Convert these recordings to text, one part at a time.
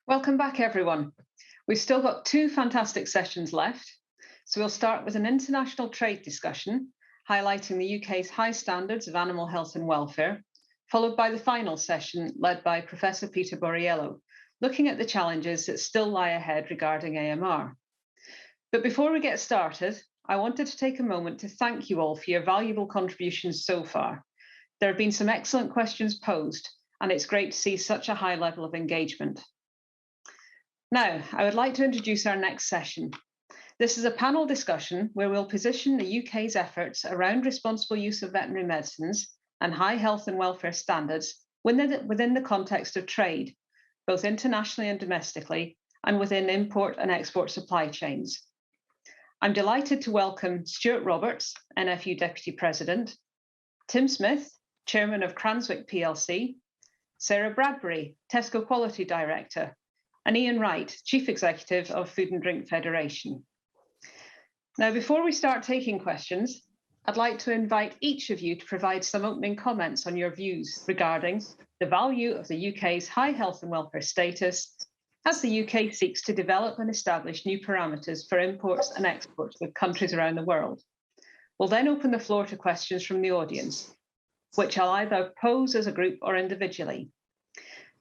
Welcome back, everyone. We've still got two fantastic sessions left. So we'll start with an international trade discussion, highlighting the UK's high standards of animal health and welfare, followed by the final session led by Professor Peter Borriello, looking at the challenges that still lie ahead regarding AMR. But before we get started, I wanted to take a moment to thank you all for your valuable contributions so far. There have been some excellent questions posed, and it's great to see such a high level of engagement. Now, I would like to introduce our next session. This is a panel discussion where we'll position the UK's efforts around responsible use of veterinary medicines and high health and welfare standards within the context of trade, both internationally and domestically, and within import and export supply chains. I'm delighted to welcome Stuart Roberts, NFU Deputy President, Tim Smith, Chairman of Cranswick PLC, Sarah Bradbury, Tesco Quality Director, and Ian Wright, Chief Executive of Food and Drink Federation. Now, before we start taking questions, I'd like to invite each of you to provide some opening comments on your views regarding the value of the UK's high health and welfare status as the UK seeks to develop and establish new parameters for imports and exports with countries around the world. We'll then open the floor to questions from the audience, which I'll either pose as a group or individually.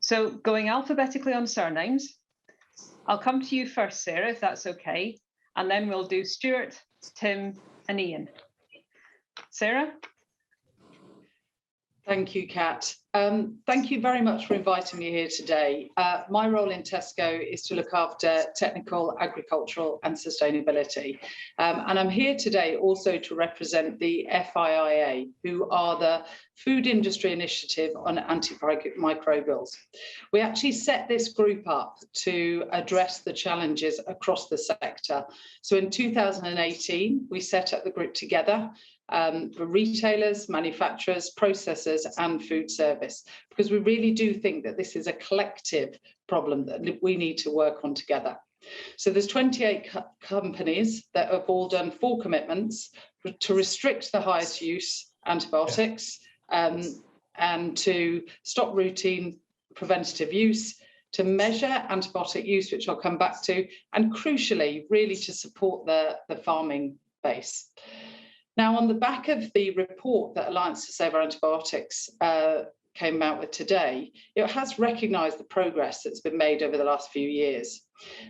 So going alphabetically on surnames, I'll come to you first, Sarah, if that's okay, and then we'll do Stuart, Tim, and Ian. Sarah? Thank you, Kat. Thank you very much for inviting me here today. My role in Tesco is to look after technical, agricultural and sustainability. And I'm here today also to represent the FIIA, who are the Food Industry Initiative on Anti-Microbials. We actually set this group up to address the challenges across the sector. So in 2018, we set up the group together for retailers, manufacturers, processors and food service, because we really do think that this is a collective problem that we need to work on together. So there's 28 companies that have all done 4 commitments to restrict the highest use antibiotics and to stop routine preventative use, to measure antibiotic use, which I'll come back to, and crucially, really to support the farming base. Now, on the back of the report that Alliance to Save Our Antibiotics came out with today, it has recognised the progress that's been made over the last few years.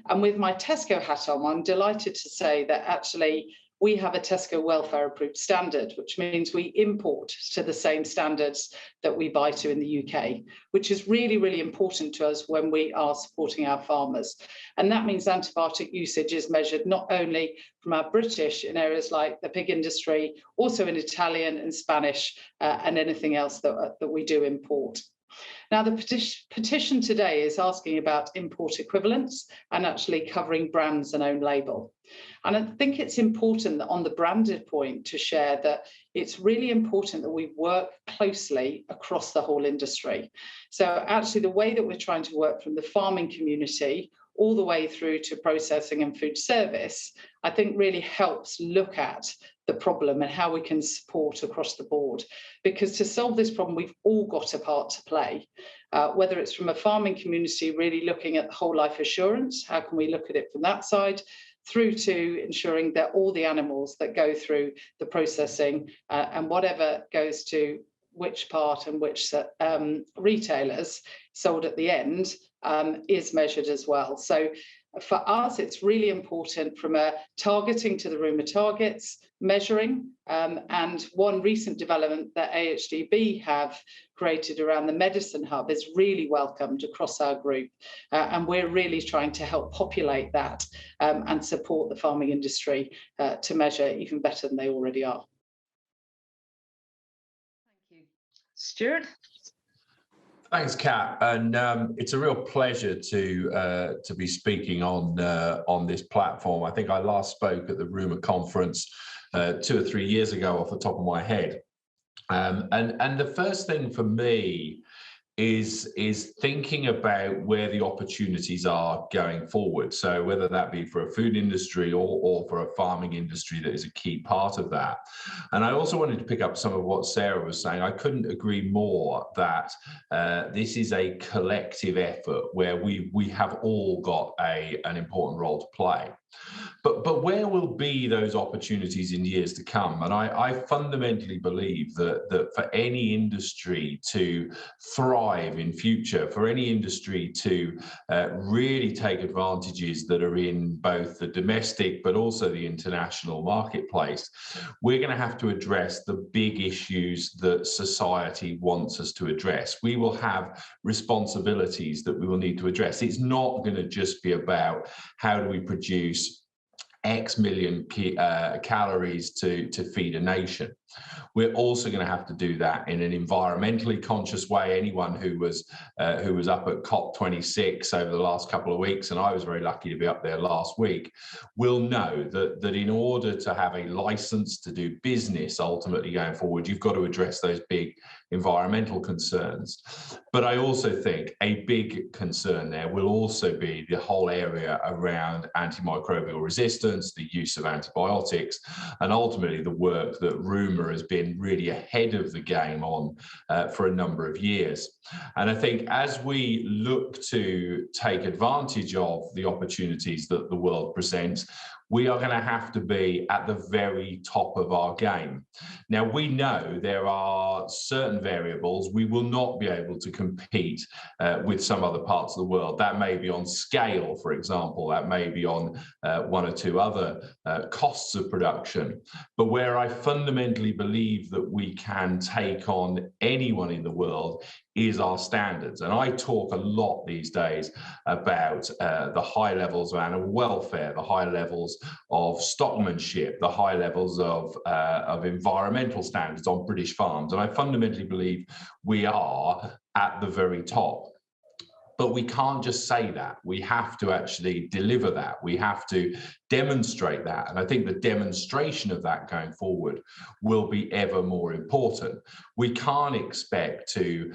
And with my Tesco hat on, I'm delighted to say that actually we have a Tesco welfare approved standard, which means we import to the same standards that we buy to in the UK, which is really, really important to us when we are supporting our farmers. And that means antibiotic usage is measured not only from our British in areas like the pig industry, also in Italian and Spanish and anything else that we do import. Now, the petition today is asking about import equivalence and actually covering brands and own label. And I think it's important that on the branded point to share that it's really important that we work closely across the whole industry. So actually the way that we're trying to work from the farming community all the way through to processing and food service, I think really helps look at the problem and how we can support across the board. Because to solve this problem, we've all got a part to play, whether it's from a farming community, really looking at the whole life assurance, how can we look at it from that side, through to ensuring that all the animals that go through the processing and whatever goes to which part and which retailers sold at the end is measured as well. So for us, it's really important from a targeting to the Ruma targets, measuring, and one recent development that AHDB have created around the Medicine Hub is really welcomed across our group. And we're really trying to help populate that and support the farming industry to measure even better than they already are. Thank you. Stuart? Thanks, Kat, and it's a real pleasure to be speaking on this platform. I think I last spoke at the Ruma conference 2 or 3 years ago off the top of my head. And the first thing for me is thinking about where the opportunities are going forward. So whether that be for a food industry or for a farming industry that is a key part of that. And I also wanted to pick up some of what Sarah was saying. I couldn't agree more that this is a collective effort where we have all got an important role to play. But where will be those opportunities in years to come? And I fundamentally believe that for any industry to thrive in future, for any industry to really take advantages that are in both the domestic but also the international marketplace, we're going to have to address the big issues that society wants us to address. We will have responsibilities that we will need to address. It's not going to just be about how do we produce X million calories to feed a nation. We're also going to have to do that in an environmentally conscious way. Anyone who was up at COP26 over the last couple of weeks, and I was very lucky to be up there last week, will know that in order to have a license to do business ultimately going forward, you've got to address those big environmental concerns. But I also think a big concern there will also be the whole area around antimicrobial resistance, the use of antibiotics, and ultimately the work that Ruma has been really ahead of the game on for a number of years. And I think as we look to take advantage of the opportunities that the world presents, we are going to have to be at the very top of our game. Now, we know there are certain variables we will not be able to compete with some other parts of the world. That may be on scale, for example, that may be on one or two other costs of production. But where I fundamentally believe that we can take on anyone in the world is our standards. And I talk a lot these days about the high levels of animal welfare, the high levels of stockmanship, the high levels of environmental standards on British farms. And I fundamentally believe we are at the very top. But we can't just say that. We have to actually deliver that. We have to demonstrate that. And I think the demonstration of that going forward will be ever more important. We can't expect to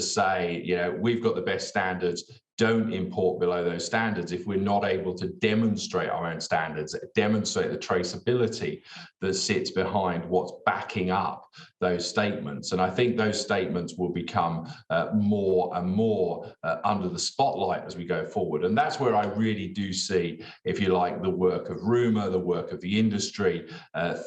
say, you know, we've got the best standards, don't import below those standards if we're not able to demonstrate our own standards, demonstrate the traceability that sits behind what's backing up those statements. And I think those statements will become more and more under the spotlight as we go forward. And that's where I really do see, if you like, the work of Ruma, the work of the industry,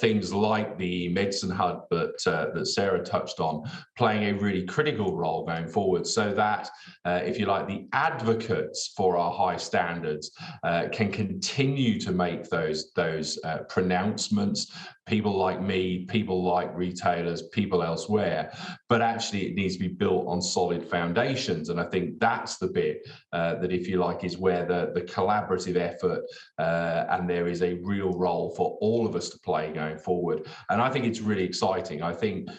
things like the medicine hub that Sarah touched on, playing a really critical role going forward, so that, if you like, the advocates for our high standards can continue to make those pronouncements. People like me, people like retailers, people elsewhere, but actually it needs to be built on solid foundations. And I think that's the bit that, if you like, is where the collaborative effort and there is a real role for all of us to play going forward. And I think it's really exciting. I think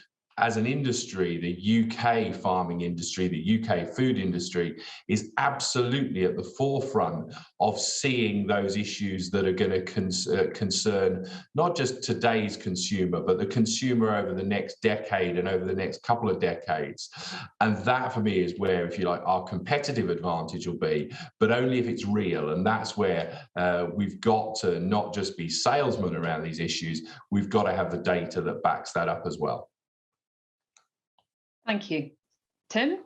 as an industry, the UK farming industry, the UK food industry is absolutely at the forefront of seeing those issues that are going to concern not just today's consumer, but the consumer over the next decade and over the next couple of decades. And that, for me, is where, if you like, our competitive advantage will be, but only if it's real. And that's where we've got to not just be salesmen around these issues, we've got to have the data that backs that up as well. Thank you. Tim?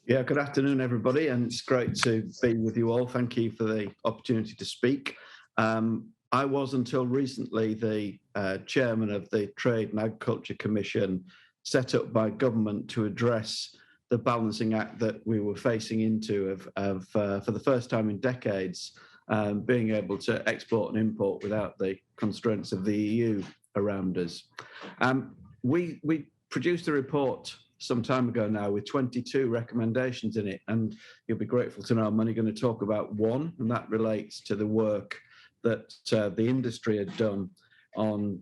Yeah, good afternoon, everybody, and it's great to be with you all. Thank you for the opportunity to speak. I was, until recently, the chairman of the Trade and Agriculture Commission set up by government to address the balancing act that we were facing into of for the first time in decades, being able to export and import without the constraints of the EU around us. We produced a report some time ago now with 22 recommendations in it, and you'll be grateful to know I'm only going to talk about one, and that relates to the work that the industry had done on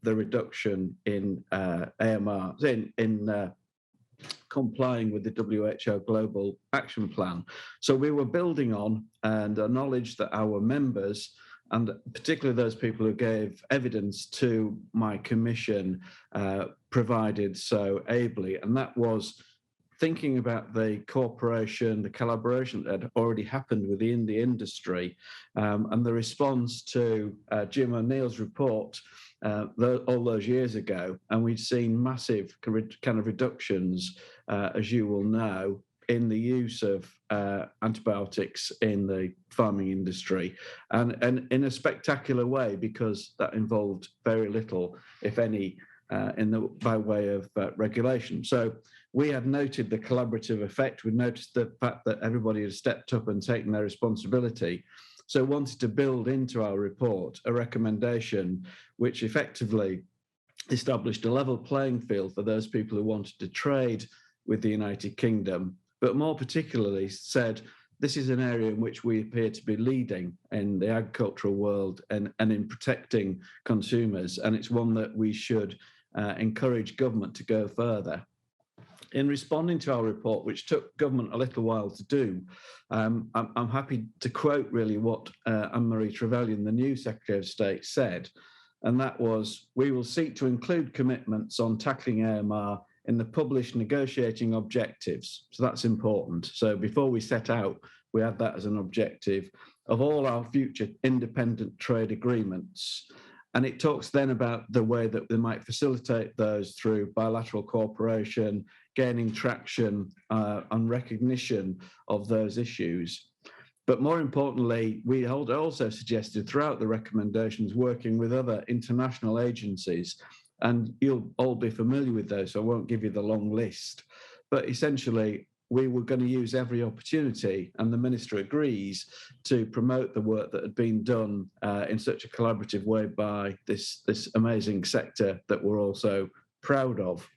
the reduction in AMRs, in complying with the WHO Global Action Plan. So we were building on and acknowledged that our members, and particularly those people who gave evidence to my commission, provided so ably. And that was thinking about the cooperation, the collaboration that had already happened within the industry, and the response to Jim O'Neill's report all those years ago, and we'd seen massive kind of reductions, as you will know, in the use of antibiotics in the farming industry, and in a spectacular way, because that involved very little, if any, by way of regulation. So we had noted the collaborative effect. We noticed the fact that everybody had stepped up and taken their responsibility. So wanted to build into our report a recommendation which effectively established a level playing field for those people who wanted to trade with the United Kingdom, but more particularly said, this is an area in which we appear to be leading in the agricultural world and in protecting consumers, and it's one that we should encourage government to go further. In responding to our report, which took government a little while to do, I'm happy to quote really what Anne-Marie Trevelyan, the new Secretary of State, said, and that was, "We will seek to include commitments on tackling AMR in the published negotiating objectives." So that's important. So before we set out, we had that as an objective of all our future independent trade agreements. And it talks then about the way that they might facilitate those through bilateral cooperation, gaining traction on recognition of those issues. But more importantly, we also suggested throughout the recommendations working with other international agencies, and you'll all be familiar with those, so I won't give you the long list. But essentially, we were going to use every opportunity, and the Minister agrees, to promote the work that had been done in such a collaborative way by this amazing sector that we're all so proud of.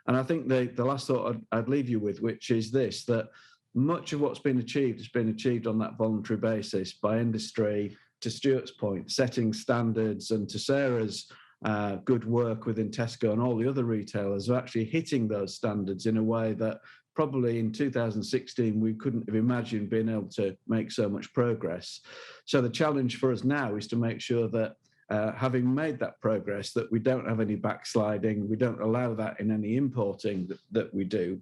And I think the last thought I'd leave you with, which is this, that much of what's been achieved has been achieved on that voluntary basis by industry, to Stuart's point, setting standards, and to Sarah's good work within Tesco and all the other retailers are actually hitting those standards in a way that probably in 2016 we couldn't have imagined being able to make so much progress. So the challenge for us now is to make sure that having made that progress, that we don't have any backsliding, we don't allow that in any importing that we do,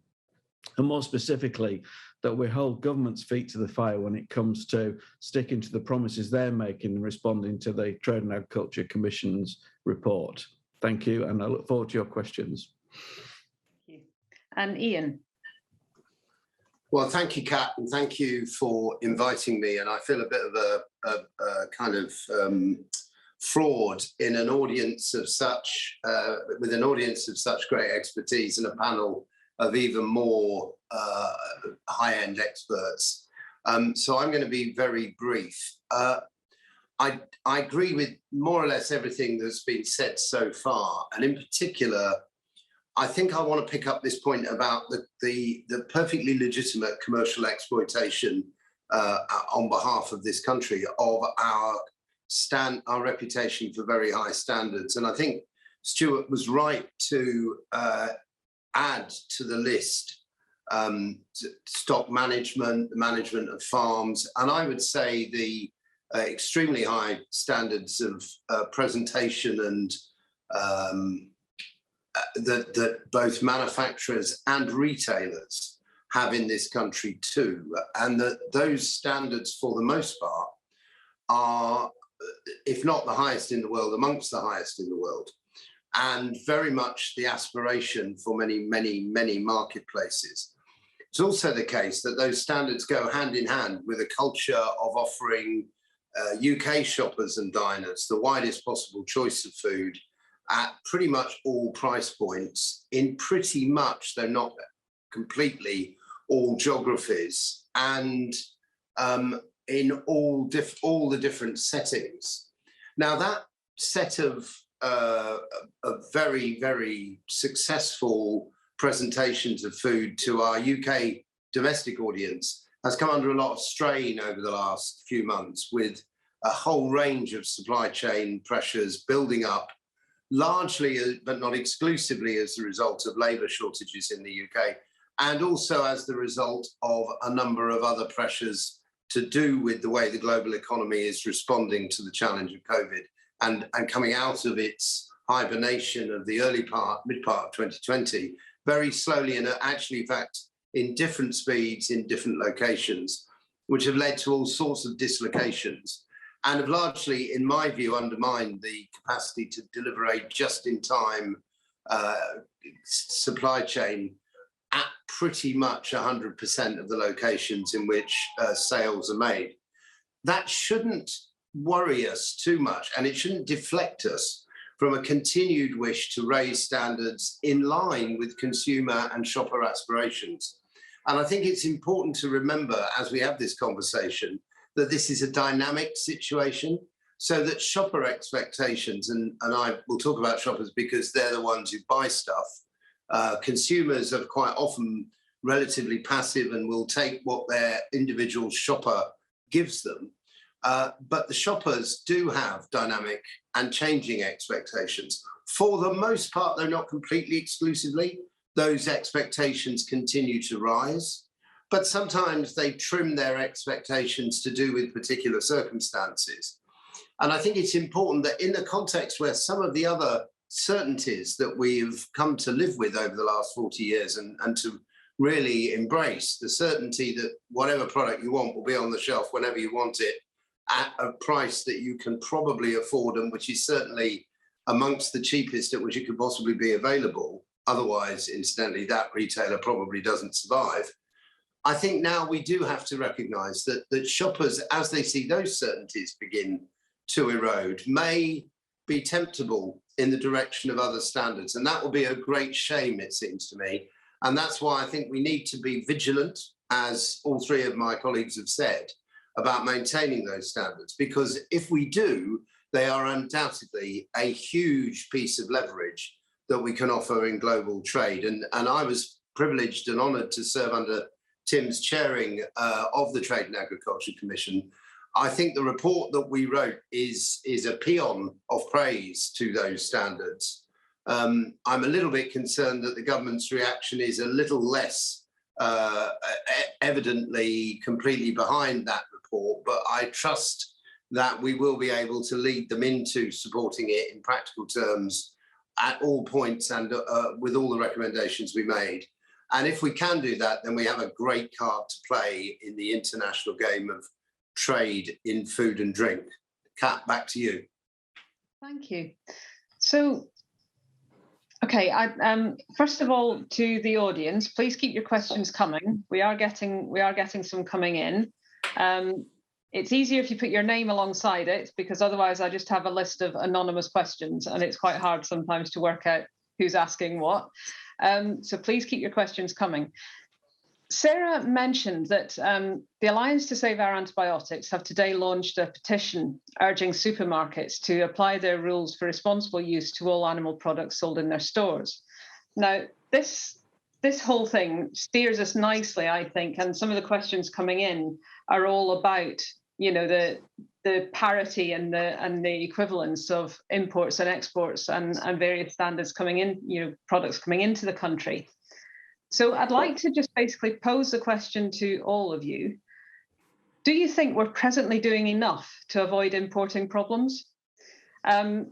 and more specifically, that we hold government's feet to the fire when it comes to sticking to the promises they're making and responding to the Trade and Agriculture Commission's report. Thank you, and I look forward to your questions. Thank you. And Ian. Well, thank you, Kat, and thank you for inviting me. And I feel a bit of a kind of fraud in an audience of such, with an audience of such great expertise and a panel of even more high-end experts. So I'm going to be very brief. I agree with more or less everything that's been said so far, and in particular, I think I want to pick up this point about the perfectly legitimate commercial exploitation on behalf of this country of our reputation for very high standards. And I think Stuart was right to add to the list stock management, the management of farms, and I would say the extremely high standards of presentation and that both manufacturers and retailers have in this country too, and that those standards for the most part are, if not the highest in the world, amongst the highest in the world, and very much the aspiration for many, many, many marketplaces. It's also the case that those standards go hand in hand with a culture of offering UK shoppers and diners the widest possible choice of food at pretty much all price points in pretty much, though not completely, all geographies and in all the different settings. Now that set of very, very successful presentations of food to our UK domestic audience has come under a lot of strain over the last few months, with a whole range of supply chain pressures building up, largely, but not exclusively, as a result of labour shortages in the UK, and also as the result of a number of other pressures to do with the way the global economy is responding to the challenge of COVID and coming out of its hibernation of the mid part of 2020, very slowly, and actually, in fact, in different speeds in different locations, which have led to all sorts of dislocations and have largely, in my view, undermined the capacity to deliver a just-in-time supply chain at pretty much 100% of the locations in which sales are made. That shouldn't worry us too much, and it shouldn't deflect us from a continued wish to raise standards in line with consumer and shopper aspirations. And I think it's important to remember as we have this conversation that this is a dynamic situation, so that shopper expectations, and I will talk about shoppers because they're the ones who buy stuff. Consumers are quite often relatively passive and will take what their individual shopper gives them. But the shoppers do have dynamic and changing expectations. For the most part, though not completely exclusively, those expectations continue to rise. But sometimes they trim their expectations to do with particular circumstances. And I think it's important that in the context where some of the other certainties that we've come to live with over the last 40 years and to really embrace the certainty that whatever product you want will be on the shelf whenever you want it at a price that you can probably afford and which is certainly amongst the cheapest at which it could possibly be available. Otherwise, incidentally, that retailer probably doesn't survive. I think now we do have to recognise that shoppers, as they see those certainties begin to erode, may be temptable in the direction of other standards. And that will be a great shame, it seems to me. And that's why I think we need to be vigilant, as all three of my colleagues have said, about maintaining those standards. Because if we do, they are undoubtedly a huge piece of leverage that we can offer in global trade. And I was privileged and honoured to serve under Tim's chairing of the Trade and Agriculture Commission. I think the report that we wrote is a paean of praise to those standards. I'm a little bit concerned that the government's reaction is a little less evidently completely behind that report, but I trust that we will be able to lead them into supporting it in practical terms at all points and with all the recommendations we made. And if we can do that, then we have a great card to play in the international game of trade in food and drink. Kat, back to you. Thank you. So, okay, first of all, to the audience, please keep your questions coming. We are getting some coming in. It's easier if you put your name alongside it, because otherwise I just have a list of anonymous questions and it's quite hard sometimes to work out who's asking what. So please keep your questions coming. Sarah mentioned that the Alliance to Save Our Antibiotics have today launched a petition urging supermarkets to apply their rules for responsible use to all animal products sold in their stores. Now, this whole thing steers us nicely, I think, and some of the questions coming in are all about, you know, the parity and the equivalence of imports and exports and various standards coming in, you know, products coming into the country. So I'd like to just basically pose the question to all of you. Do you think we're presently doing enough to avoid importing problems? And,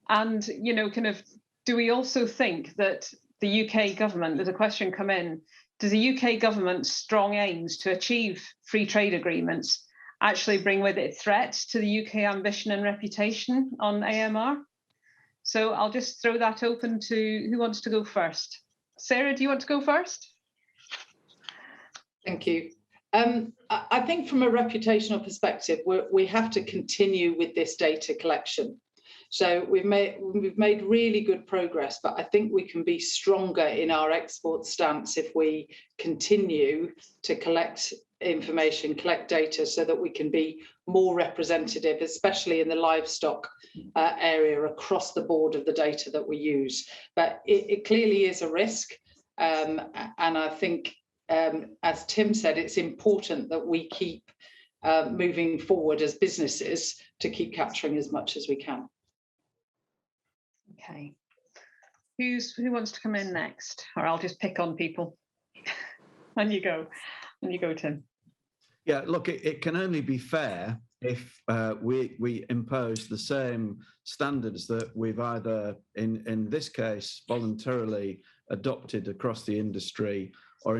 you know, kind of, do we also think that the UK government, there's a question come in, does the UK government's strong aims to achieve free trade agreements actually bring with it threats to the UK ambition and reputation on AMR? So I'll just throw that open to who wants to go first. Sarah, do you want to go first? Thank you. I think from a reputational perspective, we have to continue with this data collection. So we've made really good progress, but I think we can be stronger in our export stance if we continue to collect information, collect data, so that we can be more representative, especially in the livestock area across the board of the data that we use. But it clearly is a risk. And I think, as Tim said, it's important that we keep moving forward as businesses to keep capturing as much as we can. Okay. Who wants to come in next? Or I'll just pick on people. And you go, Tim. Yeah, look, it can only be fair if we impose the same standards that we've either, in this case, voluntarily adopted across the industry, or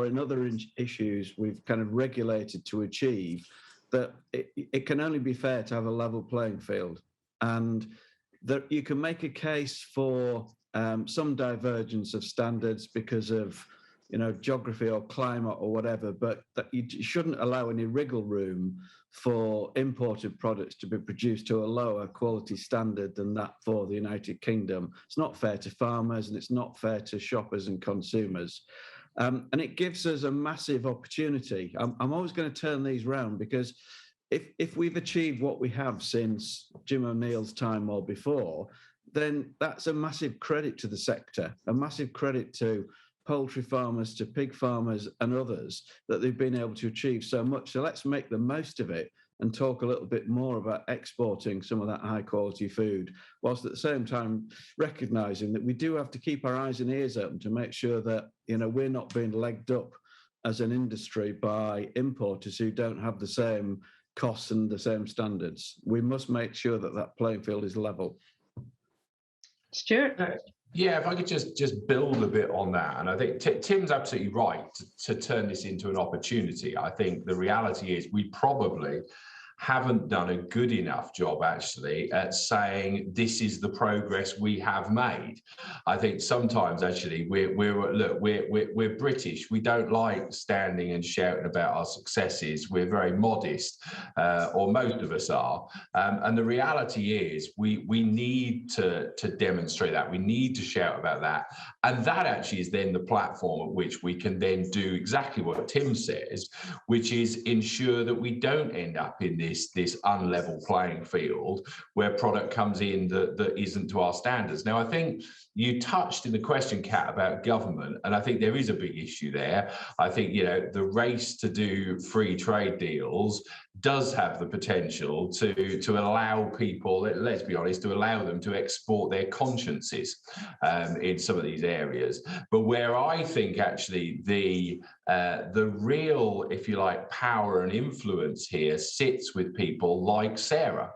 in other issues we've kind of regulated to achieve, that it can only be fair to have a level playing field, and that you can make a case for some divergence of standards because of geography or climate or whatever, but that you shouldn't allow any wriggle room for imported products to be produced to a lower quality standard than that for the United Kingdom. It's not fair to farmers, and it's not fair to shoppers and consumers. And it gives us a massive opportunity. I'm always going to turn these round, because if we've achieved what we have since Jim O'Neill's time or before, then that's a massive credit to the sector, a massive credit to poultry farmers, to pig farmers and others, that they've been able to achieve so much. So let's make the most of it and talk a little bit more about exporting some of that high quality food, whilst at the same time recognising that we do have to keep our eyes and ears open to make sure that we're not being legged up as an industry by importers who don't have the same costs and the same standards. We must make sure that that playing field is level. Stuart? Yeah, if I could just build a bit on that. And I think Tim's absolutely right to turn this into an opportunity. I think the reality is we probably haven't done a good enough job actually at saying this is the progress we have made. I think sometimes actually we're British. We don't like standing and shouting about our successes. We're very modest, or most of us are. And the reality is we need to demonstrate that. We need to shout about that. And that actually is then the platform at which we can then do exactly what Tim says, which is ensure that we don't end up in this unlevel playing field where product comes in that isn't to our standards. Now, I think you touched in the question, Kat, about government, and I think there is a big issue there. I think, the race to do free trade deals does have the potential to allow people, let's be honest, to allow them to export their consciences in some of these areas. But where I think actually the real, if you like, power and influence here sits with people like Sarah,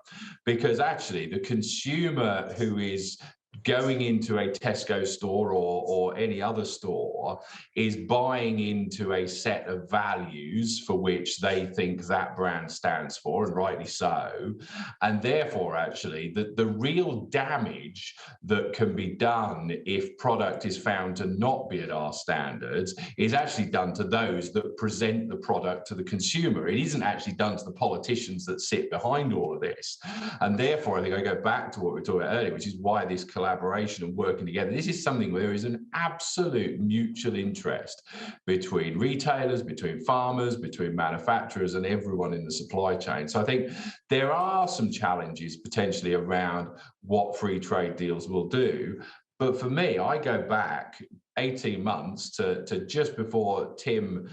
because actually the consumer who is going into a Tesco store or any other store is buying into a set of values for which they think that brand stands for, and rightly so. And therefore, actually, the real damage that can be done if product is found to not be at our standards is actually done to those that present the product to the consumer. It isn't actually done to the politicians that sit behind all of this. And therefore, I think I go back to what we were talking about earlier, which is why this collaboration and working together. This is something where there is an absolute mutual interest between retailers, between farmers, between manufacturers, and everyone in the supply chain. So I think there are some challenges potentially around what free trade deals will do. But for me, I go back 18 months to just before Tim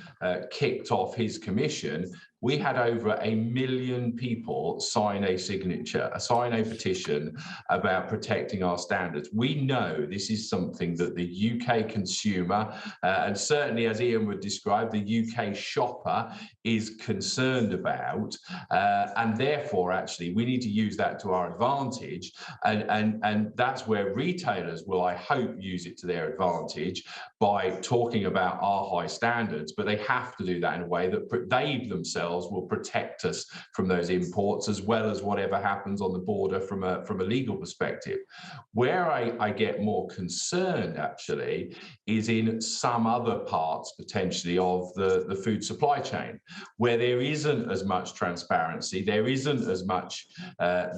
kicked off his commission. We had over 1 million people sign a petition about protecting our standards. We know this is something that the UK consumer, and certainly as Ian would describe, the UK shopper is concerned about. And therefore, actually, we need to use that to our advantage. And that's where retailers will, I hope, use it to their advantage by talking about our high standards. But they have to do that in a way that they themselves will protect us from those imports, as well as whatever happens on the border from a legal perspective. Where I get more concerned actually is in some other parts potentially of the food supply chain, where there isn't as much transparency, there isn't as much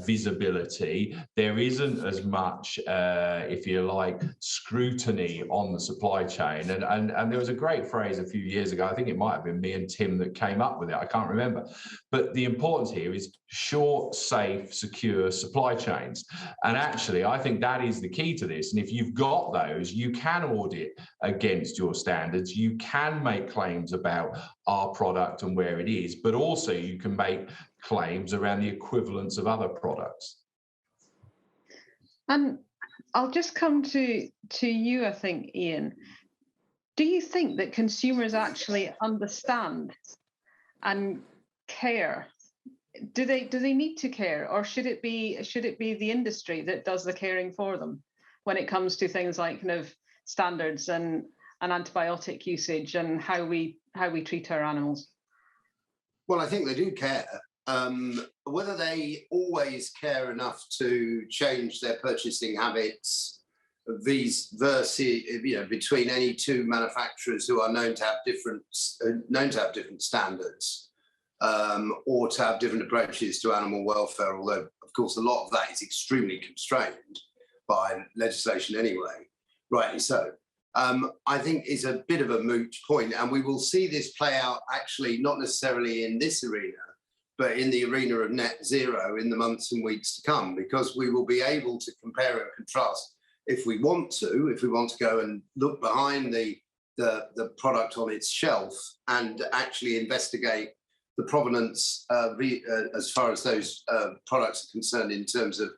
visibility, there isn't as much, if you like, scrutiny on the supply chain. And there was a great phrase a few years ago, I think it might have been me and Tim that came up with it, I can't remember. But the importance here is short, safe, secure supply chains. And actually, I think that is the key to this. And if you've got those, you can audit against your standards. You can make claims about our product and where it is, but also you can make claims around the equivalence of other products. And I'll just come to you, I think, Ian. Do you think that consumers actually understand and care? Do they need to care, or should it be the industry that does the caring for them when it comes to things like kind of standards? And and antibiotic usage and how we treat our animals? Well, I think they do care. Whether they always care enough to change their purchasing habits, versus, between any two manufacturers who are known to have different standards, or to have different approaches to animal welfare. Although, of course, a lot of that is extremely constrained by legislation anyway. Rightly so. I think is a bit of a moot point, and we will see this play out actually not necessarily in this arena, but in the arena of net zero in the months and weeks to come, because we will be able to compare and contrast if we want to go and look behind the product on its shelf and actually investigate the provenance as far as those products are concerned in terms of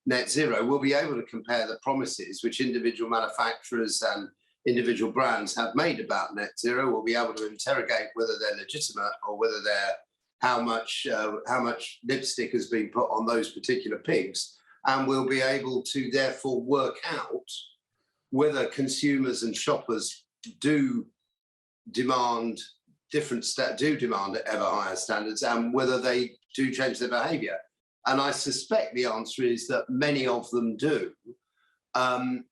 net zero. We'll be able to compare the promises which individual manufacturers and individual brands have made about net zero. We'll be able to interrogate whether they're legitimate or whether they're how much lipstick has been put on those particular pigs. And we'll be able to therefore work out whether consumers and shoppers do demand ever higher standards, and whether they do change their behaviour. And I suspect the answer is that many of them do. I'm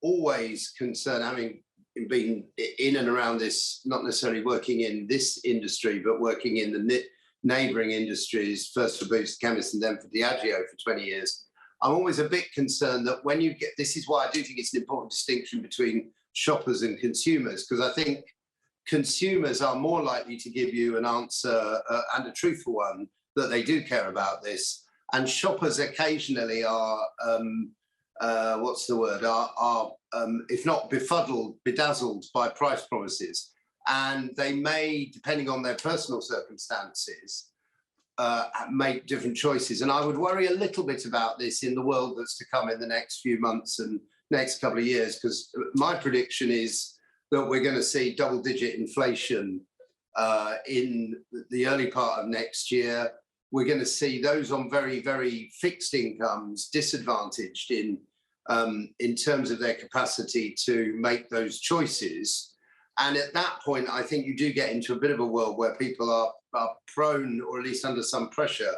always concerned, having been in and around this, not necessarily working in this industry, but working in the neighbouring industries, first for Boots Chemist and then for Diageo for 20 years. I'm always a bit concerned that when you get, this is why I do think it's an important distinction between shoppers and consumers, because I think consumers are more likely to give you an answer and a truthful one that they do care about this. And shoppers occasionally are, if not bedazzled by price promises. And they may, depending on their personal circumstances, make different choices. And I would worry a little bit about this in the world that's to come in the next few months and next couple of years, because my prediction is that we're going to see double-digit inflation in the early part of next year. We're going to see those on very, very fixed incomes disadvantaged in terms of their capacity to make those choices. And at that point, I think you do get into a bit of a world where people are prone, or at least under some pressure,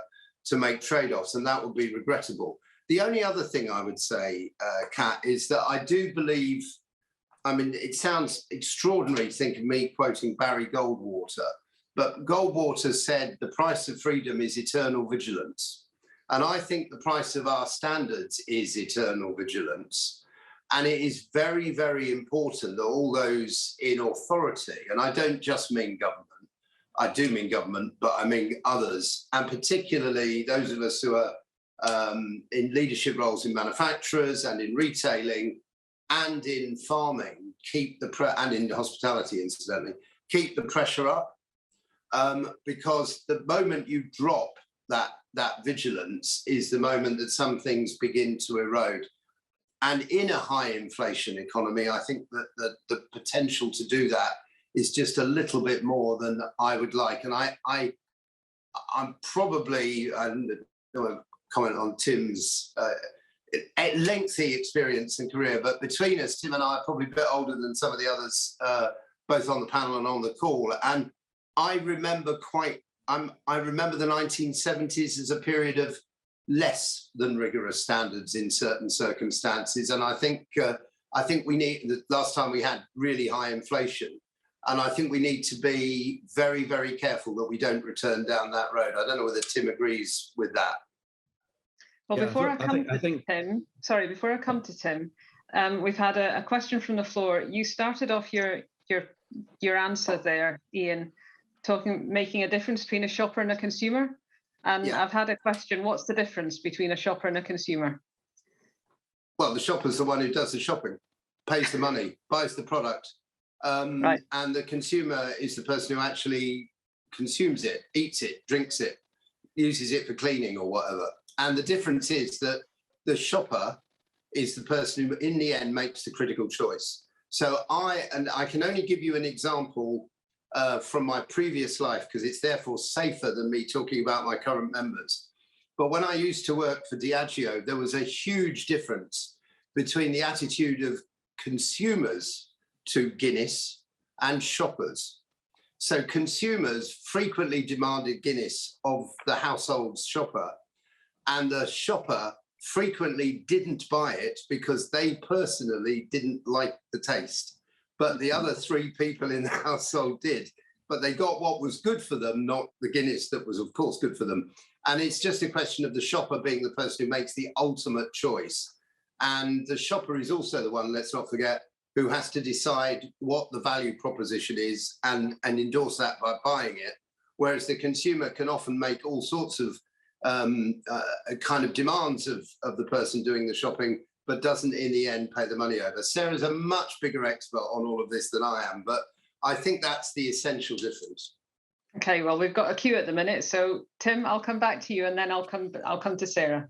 to make trade-offs, and that would be regrettable. The only other thing I would say, Kat, is that I do believe, I mean, it sounds extraordinary to think of me quoting Barry Goldwater, but Goldwater said the price of freedom is eternal vigilance. And I think the price of our standards is eternal vigilance. And it is very, very important that all those in authority, and I don't just mean government, I do mean government, but I mean others, and particularly those of us who are in leadership roles in manufacturers and in retailing and in farming, and in hospitality, incidentally, keep the pressure up. Because the moment you drop that vigilance is the moment that some things begin to erode. And in a high inflation economy, I think that the potential to do that is just a little bit more than I would like. And I'm probably, I don't want to comment on Tim's lengthy experience and career, but between us, Tim and I are probably a bit older than some of the others, both on the panel and on the call. And I remember the 1970s as a period of less than rigorous standards in certain circumstances. And I think we need, the last time we had really high inflation, and I think we need to be very, very careful that we don't return down that road. I don't know whether Tim agrees with that. Well, before I come to Tim, we've had a question from the floor. You started off your answer there, Ian, making a difference between a shopper and a consumer. And yeah. I've had a question, what's the difference between a shopper and a consumer? Well, the shopper's the one who does the shopping, pays the money, buys the product. Right. And the consumer is the person who actually consumes it, eats it, drinks it, uses it for cleaning or whatever. And the difference is that the shopper is the person who, in the end, makes the critical choice. So I can only give you an example from my previous life, because it's therefore safer than me talking about my current members. But when I used to work for Diageo, there was a huge difference between the attitude of consumers to Guinness and shoppers. So consumers frequently demanded Guinness of the household shopper, and the shopper frequently didn't buy it because they personally didn't like the taste. But the other three people in the household did. But they got what was good for them, not the Guinness that was, of course, good for them. And it's just a question of the shopper being the person who makes the ultimate choice. And the shopper is also the one, let's not forget, who has to decide what the value proposition is and endorse that by buying it. Whereas the consumer can often make all sorts of kind of demands of the person doing the shopping, but doesn't in the end pay the money over. Sarah's a much bigger expert on all of this than I am, but I think that's the essential difference. Okay, well, we've got a queue at the minute. So Tim, I'll come back to you and then I'll come to Sarah.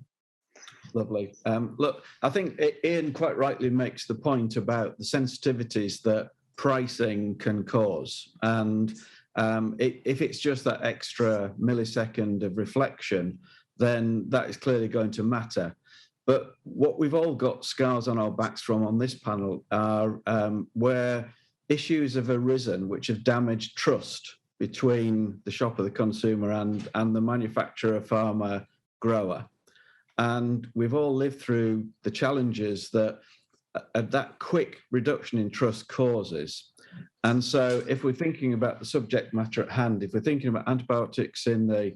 Lovely. Look, I think Ian quite rightly makes the point about the sensitivities that pricing can cause. And if it's just that extra millisecond of reflection, then that is clearly going to matter. But what we've all got scars on our backs from on this panel are where issues have arisen which have damaged trust between the shopper, the consumer, and the manufacturer, farmer, grower. And we've all lived through the challenges that that quick reduction in trust causes. And so if we're thinking about the subject matter at hand, if we're thinking about antibiotics in the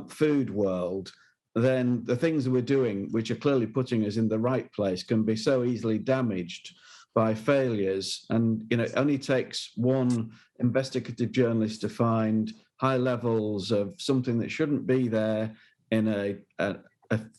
food world, then the things that we're doing, which are clearly putting us in the right place, can be so easily damaged by failures. And it only takes one investigative journalist to find high levels of something that shouldn't be there in a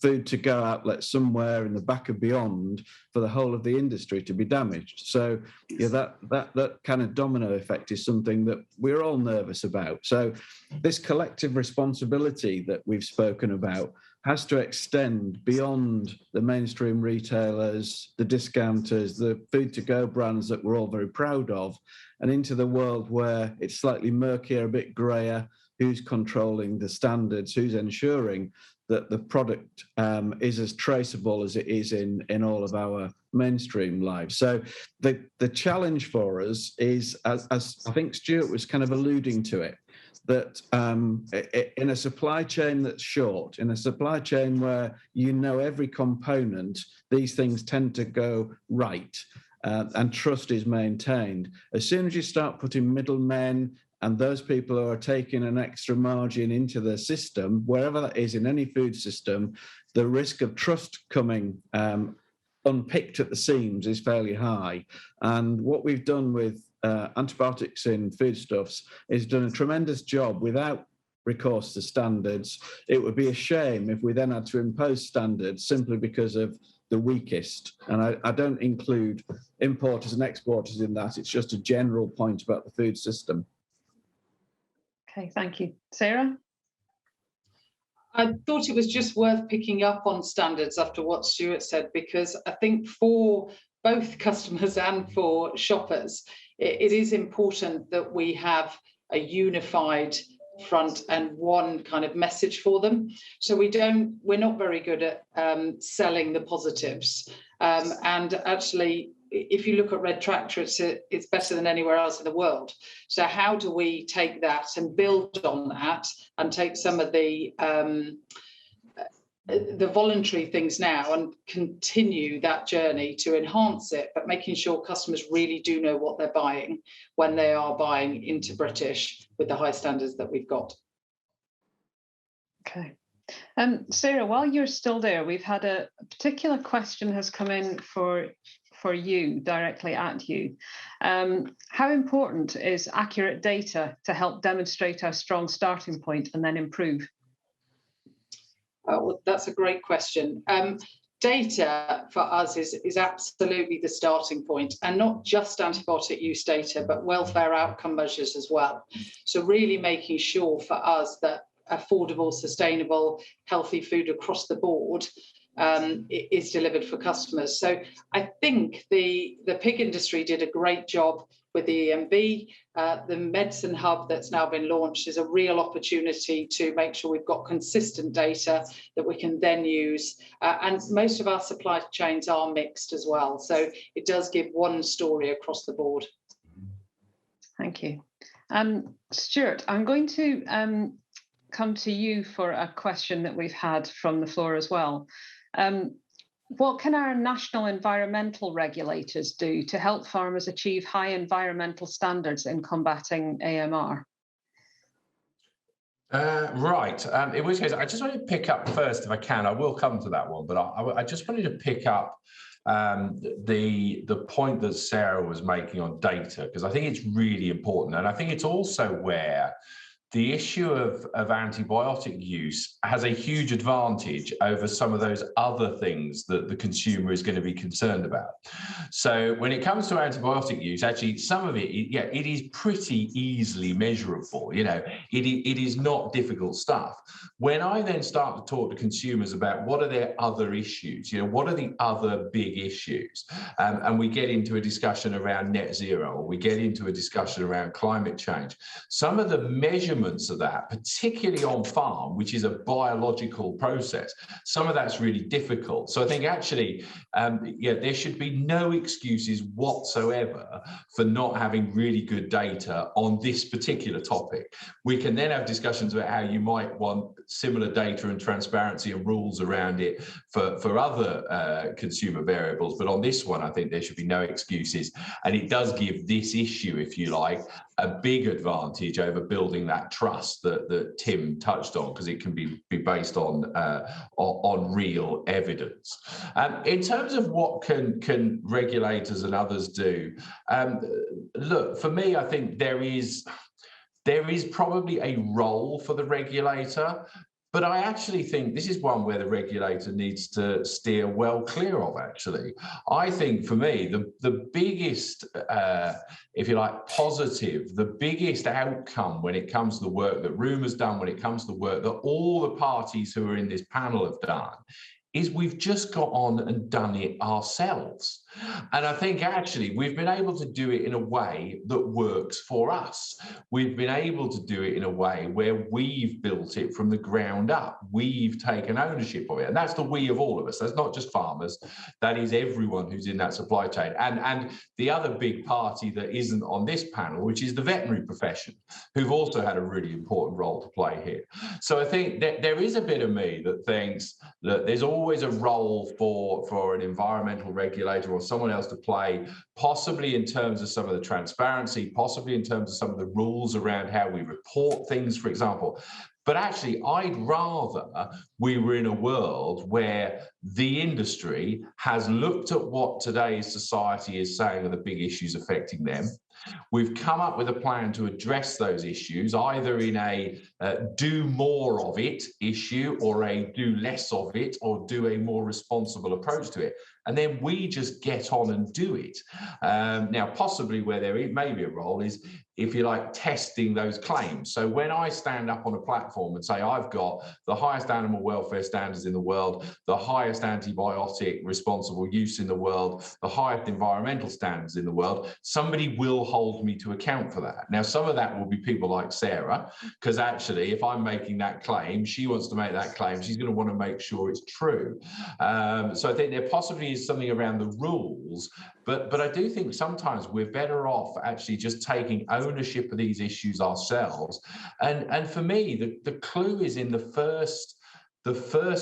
food to go outlet somewhere in the back of beyond for the whole of the industry to be damaged. So that kind of domino effect is something that we're all nervous about. So this collective responsibility that we've spoken about has to extend beyond the mainstream retailers, the discounters, the food to go brands that we're all very proud of, and into the world where it's slightly murkier, a bit grayer, who's controlling the standards, who's ensuring that the product is as traceable as it is in all of our mainstream lives. So the challenge for us is, as I think Stuart was kind of alluding to it, that in a supply chain that's short, in a supply chain where every component, these things tend to go right and trust is maintained. As soon as you start putting middlemen and those people who are taking an extra margin into the system, wherever that is in any food system, the risk of trust coming unpicked at the seams is fairly high. And what we've done with antibiotics in foodstuffs is done a tremendous job without recourse to standards. It would be a shame if we then had to impose standards simply because of the weakest. And I don't include importers and exporters in that. It's just a general point about the food system. Okay, thank you. Sarah? I thought it was just worth picking up on standards after what Stuart said, because I think for both customers and for shoppers, it is important that we have a unified front and one kind of message for them. So we're not very good at selling the positives. And actually, if you look at Red Tractor, it's better than anywhere else in the world. So how do we take that and build on that and take some of the voluntary things now and continue that journey to enhance it, but making sure customers really do know what they're buying when they are buying into British with the high standards that we've got. Okay. Sarah, while you're still there, we've had a particular question has come in for you, directly at you. How important is accurate data to help demonstrate our strong starting point and then improve? Well, that's a great question. Data for us is absolutely the starting point, and not just antibiotic use data, but welfare outcome measures as well. So really making sure for us that affordable, sustainable, healthy food across the board is delivered for customers. So I think the pig industry did a great job with the EMB. The medicine hub that's now been launched is a real opportunity to make sure we've got consistent data that we can then use. And most of our supply chains are mixed as well. So it does give one story across the board. Thank you. Stuart, I'm going to come to you for a question that we've had from the floor as well. What can our national environmental regulators do to help farmers achieve high environmental standards in combating AMR? Right. In which case, I just want to pick up first, if I can. I will come to that one, but I just wanted to pick up the point that Sarah was making on data, because I think it's really important, and I think it's also where the issue of antibiotic use has a huge advantage over some of those other things that the consumer is going to be concerned about. So when it comes to antibiotic use, actually, some of it, it is pretty easily measurable. You know, it is not difficult stuff. When I then start to talk to consumers about what are their other issues, you know, what are the other big issues, and we get into a discussion around net zero, or we get into a discussion around climate change, some of the measurements of that, particularly on farm, which is a biological process, some of that's really difficult. So I think actually, there should be no excuses whatsoever for not having really good data on this particular topic. We can then have discussions about how you might want similar data and transparency and rules around it for other consumer variables. But on this one, I think there should be no excuses. And it does give this issue, if you like, a big advantage over building that trust that Tim touched on, because it can be based on real evidence. In terms of what can regulators and others do, look, for me, I think there is probably a role for the regulator, but I actually think this is one where the regulator needs to steer well clear of, actually. I think, for me, the biggest, if you like, positive, the biggest outcome when it comes to the work that Ruma's done, when it comes to the work that all the parties who are in this panel have done, is we've just got on and done it ourselves. And I think actually we've been able to do it in a way that works for us. We've been able to do it in a way where we've built it from the ground up. We've taken ownership of it. And that's the we of all of us. That's not just farmers. That is everyone who's in that supply chain. And the other big party that isn't on this panel, which is the veterinary profession, who've also had a really important role to play here. So I think that there is a bit of me that thinks that there's always a role for an environmental regulator or someone else to play, possibly in terms of some of the transparency, possibly in terms of some of the rules around how we report things, for example. But actually, I'd rather we were in a world where the industry has looked at what today's society is saying are the big issues affecting them. We've come up with a plan to address those issues, either in a do more of it issue, or a do less of it, or do a more responsible approach to it. And then we just get on and do it. Now, possibly where there may be a role is, if you like, testing those claims. So when I stand up on a platform and say, I've got the highest animal welfare standards in the world, the highest antibiotic responsible use in the world, the highest environmental standards in the world, somebody will hold me to account for that. Now, some of that will be people like Sarah, because actually, if I'm making that claim, she wants to make that claim, she's going to want to make sure it's true. So I think there possibly is something around the rules, but I do think sometimes we're better off actually just taking ownership of these issues ourselves. And for me, the clue is in the first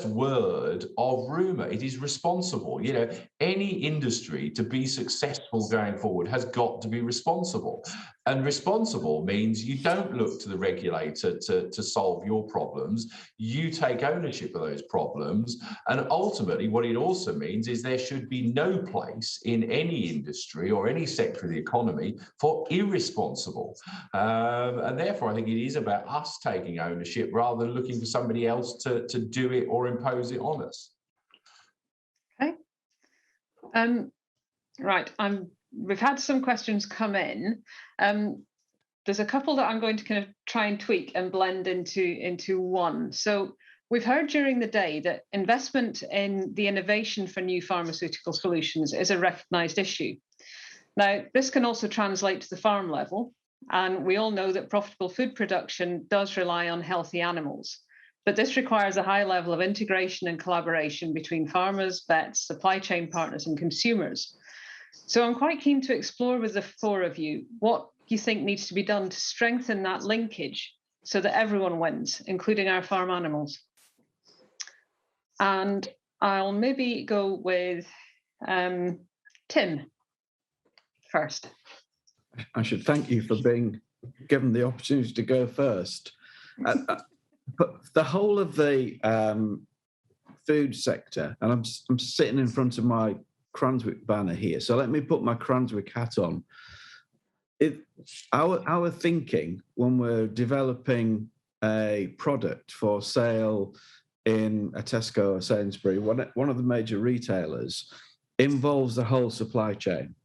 word of Ruma. It is responsible. You know, any industry to be successful going forward has got to be responsible. And responsible means you don't look to the regulator to solve your problems. You take ownership of those problems. And ultimately, what it also means is there should be no place in any industry or any sector of the economy for irresponsible. And therefore, I think it is about us taking ownership rather than looking for somebody else to do it or impose it on us. Okay. Right. We've had some questions come in. There's a couple that I'm going to kind of try and tweak and blend into one. So we've heard during the day that investment in the innovation for new pharmaceutical solutions is a recognised issue. Now, this can also translate to the farm level, and we all know that profitable food production does rely on healthy animals. But this requires a high level of integration and collaboration between farmers, vets, supply chain partners, and consumers. So I'm quite keen to explore with the four of you what you think needs to be done to strengthen that linkage so that everyone wins, including our farm animals. And I'll maybe go with Tim first. I should thank you for being given the opportunity to go first. But the whole of the food sector, and I'm sitting in front of my Cranswick banner here, so let me put my Cranswick hat on. Our thinking when we're developing a product for sale in a Tesco or Sainsbury, one of the major retailers, involves the whole supply chain.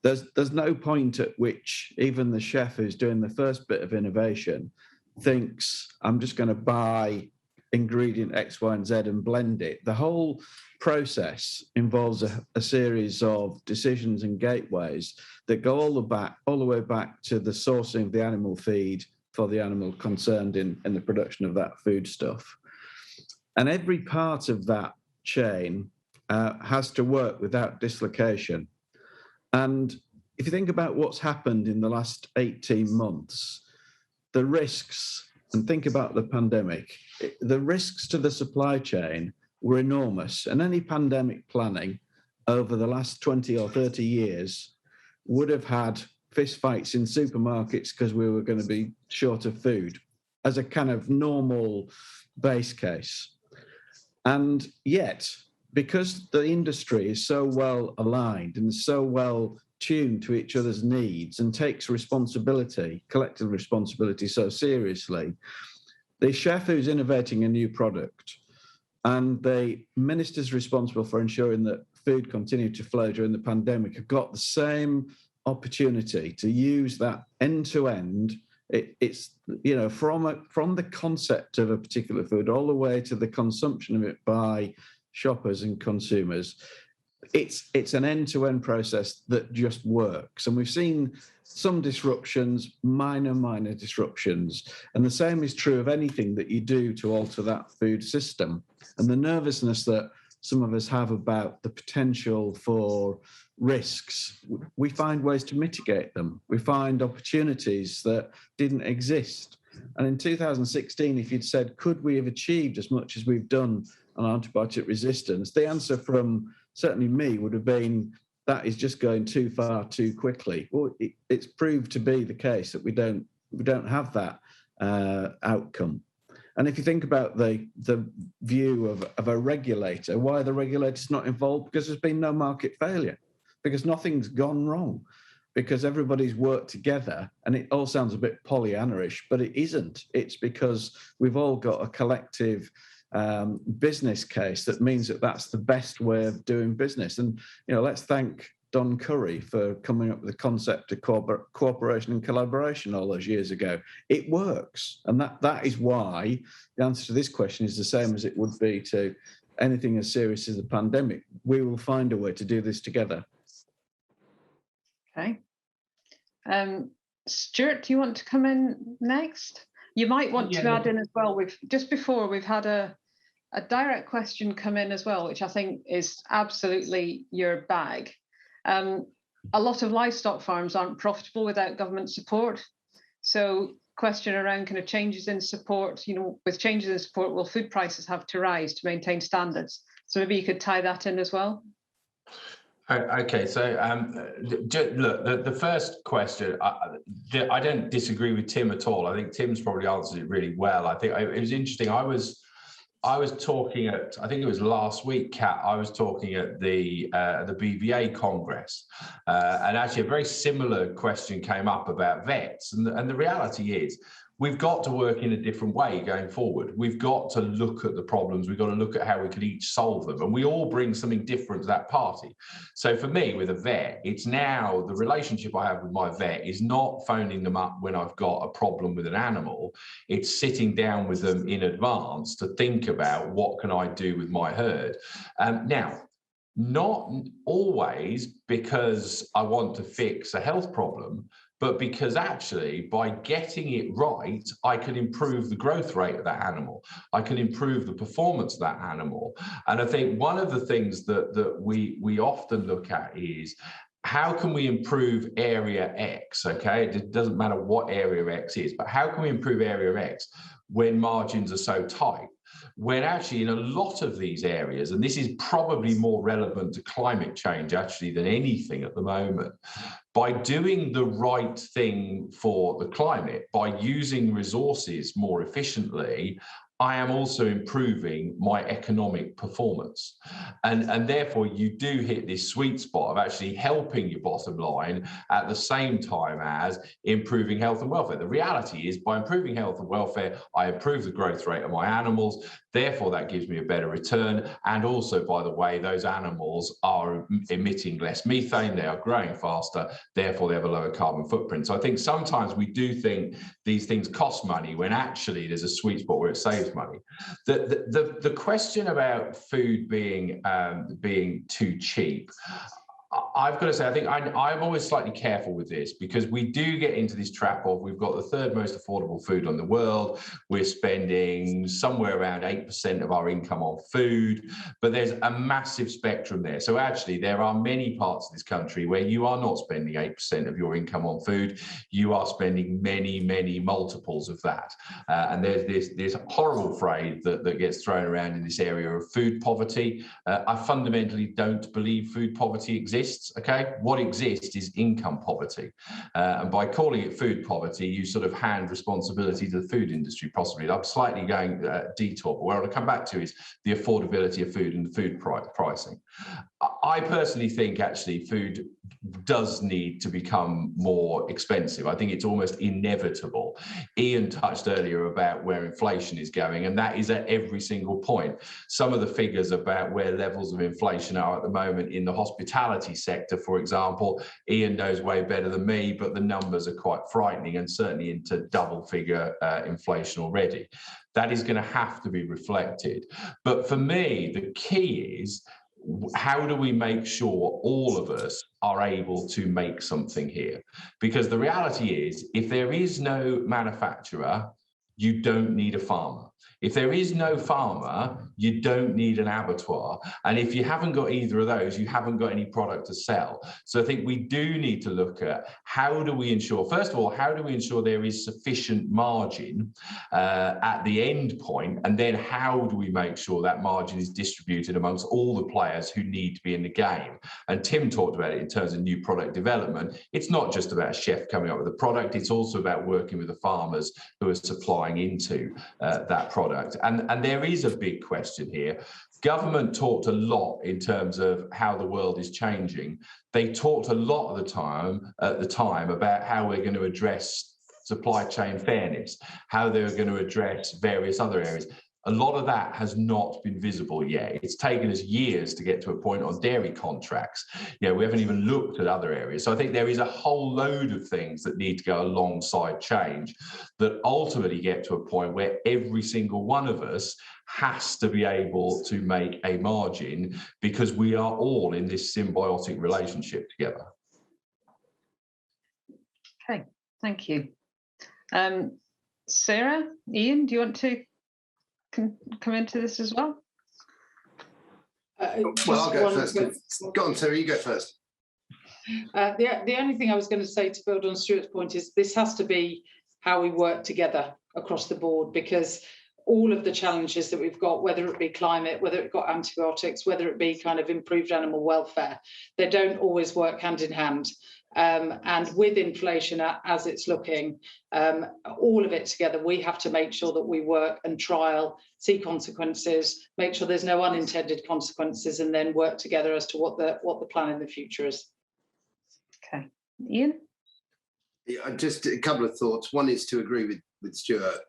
There's no point at which even the chef who's doing the first bit of innovation thinks, I'm just going to buy ingredient X, Y, and Z and blend it. The whole process involves a series of decisions and gateways that go all the way back to the sourcing of the animal feed for the animal concerned in the production of that food stuff. And every part of that chain has to work without dislocation. And if you think about what's happened in the last 18 months, the risks, and think about the pandemic, the risks to the supply chain were enormous. And any pandemic planning over the last 20 or 30 years would have had fistfights in supermarkets because we were going to be short of food as a kind of normal base case. And yet, because the industry is so well aligned and so well tuned to each other's needs and takes responsibility, collective responsibility, so seriously, the chef who's innovating a new product and the ministers responsible for ensuring that food continued to flow during the pandemic have got the same opportunity to use that end-to-end. It's, you know, from the concept of a particular food all the way to the consumption of it by shoppers and consumers. It's an end-to-end process that just works. And we've seen some disruptions, minor disruptions. And the same is true of anything that you do to alter that food system. And the nervousness that some of us have about the potential for risks, we find ways to mitigate them. We find opportunities that didn't exist. And in 2016, if you'd said, could we have achieved as much as we've done on antibiotic resistance, the answer from certainly me would have been, that is just going too far too quickly. Well, it's proved to be the case that we don't have that outcome. And if you think about the view of a regulator, why are the regulators not involved? Because there's been no market failure, because nothing's gone wrong, because everybody's worked together. And it all sounds a bit Pollyanna-ish, but it isn't. It's because we've all got a collective business case that means that that's the best way of doing business. And, you know, let's thank Don Curry for coming up with the concept of cooperation and collaboration all those years ago. It works. And that is why the answer to this question is the same as it would be to anything as serious as the pandemic. We will find a way to do this together. Okay. Stuart, do you want to come in next? You might want to add in as well. We've had a direct question come in as well, which I think is absolutely your bag. A lot of livestock farms aren't profitable without government support. So question around kind of changes in support, you know, with changes in support, will food prices have to rise to maintain standards? So maybe you could tie that in as well. Okay, so look, the first question, I don't disagree with Tim at all. I think Tim's probably answered it really well. I think it was interesting. I was talking at, I think it was last week, Kat, I was talking at the BVA Congress, and actually a very similar question came up about vets. And the reality is, we've got to work in a different way going forward. We've got to look at the problems. We've got to look at how we could each solve them. And we all bring something different to that party. So for me, with a vet, it's now the relationship I have with my vet is not phoning them up when I've got a problem with an animal. It's sitting down with them in advance to think about what can I do with my herd. Now, not always because I want to fix a health problem, but because actually by getting it right, I can improve the growth rate of that animal. I can improve the performance of that animal. And I think one of the things that we often look at is, how can we improve area X? Okay, it doesn't matter what area X is, but how can we improve area X when margins are so tight? When actually in a lot of these areas, and this is probably more relevant to climate change actually than anything at the moment, by doing the right thing for the climate, by using resources more efficiently, I am also improving my economic performance. And therefore, you do hit this sweet spot of actually helping your bottom line at the same time as improving health and welfare. The reality is, by improving health and welfare, I improve the growth rate of my animals. Therefore, that gives me a better return. And also, by the way, those animals are emitting less methane, they are growing faster, therefore they have a lower carbon footprint. So I think sometimes we do think these things cost money when actually there's a sweet spot where it saves money. The question about food being too cheap, I've got to say, I think I'm always slightly careful with this, because we do get into this trap of, we've got the third most affordable food in the world. We're spending somewhere around 8% of our income on food, but there's a massive spectrum there. So actually, there are many parts of this country where you are not spending 8% of your income on food. You are spending many, many multiples of that. And there's this horrible phrase that gets thrown around in this area of food poverty. I fundamentally don't believe food poverty exists. Okay, what exists is income poverty, and by calling it food poverty, you sort of hand responsibility to the food industry. Possibly, I'm slightly going detour, but where I want to come back to is the affordability of food and the food pricing. I personally think actually food does need to become more expensive. I think it's almost inevitable. Ian touched earlier about where inflation is going, and that is at every single point. Some of the figures about where levels of inflation are at the moment in the hospitality sector, for example, Ian knows way better than me, but the numbers are quite frightening, and certainly into double figure inflation already. That is going to have to be reflected. But for me, the key is, how do we make sure all of us are able to make something here? Because the reality is, if there is no manufacturer, you don't need a farmer. If there is no farmer, you don't need an abattoir. And if you haven't got either of those, you haven't got any product to sell. So I think we do need to look at, how do we ensure, first of all, how do we ensure there is sufficient margin at the end point? And then how do we make sure that margin is distributed amongst all the players who need to be in the game? And Tim talked about it in terms of new product development. It's not just about a chef coming up with a product, it's also about working with the farmers who are supplying into that product. And there is a big question here. Government talked a lot in terms of how the world is changing. They talked a lot of the time at the time about how we're going to address supply chain fairness, how they're going to address various other areas. A lot of that has not been visible yet. It's taken us years to get to a point on dairy contracts. You know, we haven't even looked at other areas. So I think there is a whole load of things that need to go alongside change that ultimately get to a point where every single one of us has to be able to make a margin, because we are all in this symbiotic relationship together. Okay, thank you. Sarah, Ian, do you want to come into this as well? Well, I'll go first. Go on, Sarah, you go first. The only thing I was going to say, to build on Stuart's point, is this has to be how we work together across the board, because all of the challenges that we've got, whether it be climate, whether it got antibiotics, whether it be kind of improved animal welfare, they don't always work hand in hand. And with inflation as it's looking, all of it together, we have to make sure that we work and trial, see consequences, make sure there's no unintended consequences, and then work together as to what the plan in the future is. Okay, Ian? Yeah, just a couple of thoughts. One is to agree with Stuart.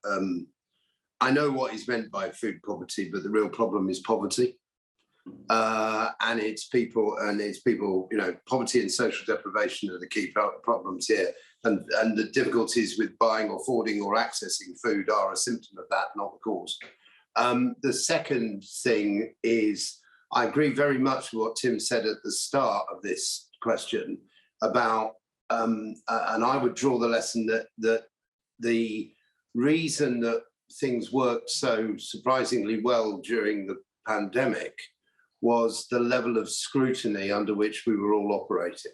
I know what is meant by food poverty, but the real problem is poverty. And it's people, you know, poverty and social deprivation are the key problems here. And the difficulties with buying or affording or accessing food are a symptom of that, not the cause. The second thing is I agree very much with what Tim said at the start of this question about, and I would draw the lesson that the reason that things worked so surprisingly well during the pandemic was the level of scrutiny under which we were all operating.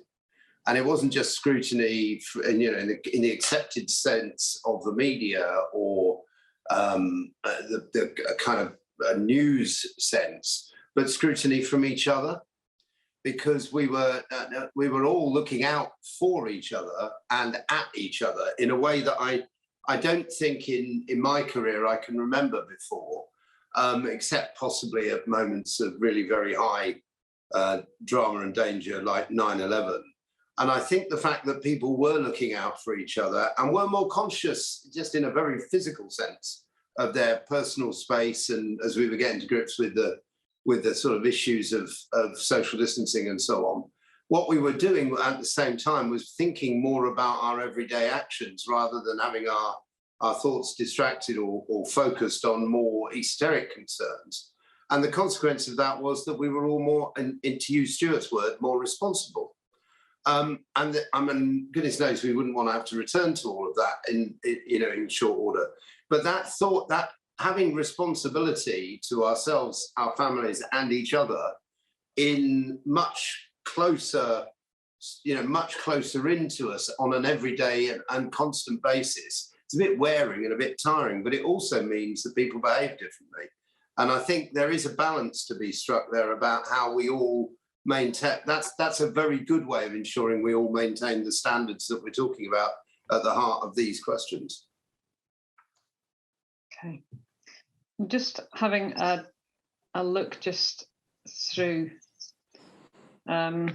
And it wasn't just scrutiny in the accepted sense of the media or the kind of news sense, but scrutiny from each other, because we were all looking out for each other and at each other in a way that I don't think in my career I can remember before, except possibly at moments of really very high drama and danger like 9/11. And I think the fact that people were looking out for each other and were more conscious, just in a very physical sense, of their personal space, and as we were getting to grips with the sort of issues of social distancing and so on, what we were doing at the same time was thinking more about our everyday actions rather than having our thoughts distracted or focused on more esoteric concerns. And the consequence of that was that we were all more, and to use Stuart's word, more responsible. Goodness knows we wouldn't want to have to return to all of that in short order. But that thought, that having responsibility to ourselves, our families, and each other in much closer into us on an everyday and constant basis, it's a bit wearing and a bit tiring, but it also means that people behave differently. And I think there is a balance to be struck there about how we all maintain. That's a very good way of ensuring we all maintain the standards that we're talking about at the heart of these questions. Okay. Just having a look just through. Okay,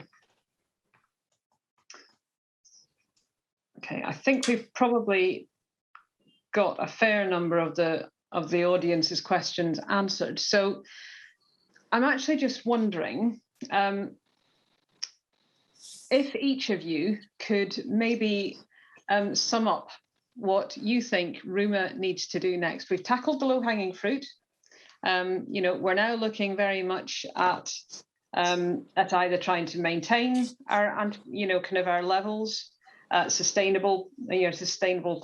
I think we've probably got a fair number of the audience's questions answered. So I'm actually just wondering if each of you could maybe sum up what you think Ruma needs to do next. We've tackled the low-hanging fruit. We're now looking very much at either trying to maintain our, kind of our levels, sustainable